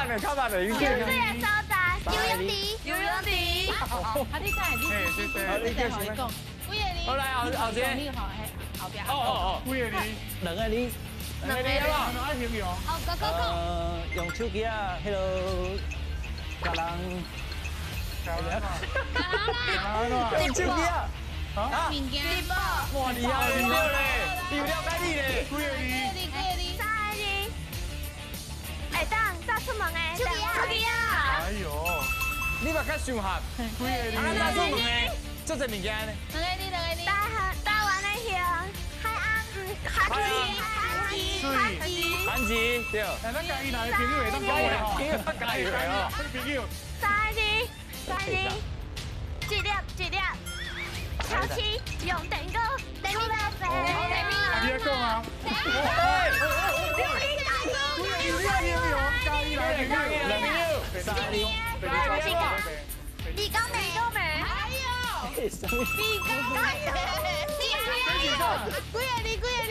的，靠板的，已经小水的所在，游泳池，游泳池。啊，你看，你再好一讲，几个哩？好来后姐，你好，后边。几个哩？两个哩。两个哩啊！好，go。用手机啊，迄落，甲人。用手机啊。物件。哇，厉害嘞！你有了解你嘞？几个哩？三个字，会当早出门的，手机啊！哎呦，你嘛较想合，几个哩？哪出门的？做这物件呢？两个哩。台湾的熊，海岸，韩吉对。哎，咱家己来朋友会当讲话吼，加油哦！朋友，三个字，一粒，超市用电锅，电米来飞，你在讲啊？几个哩？家己来朋友，三个，你讲没？还有。什么？几个哩？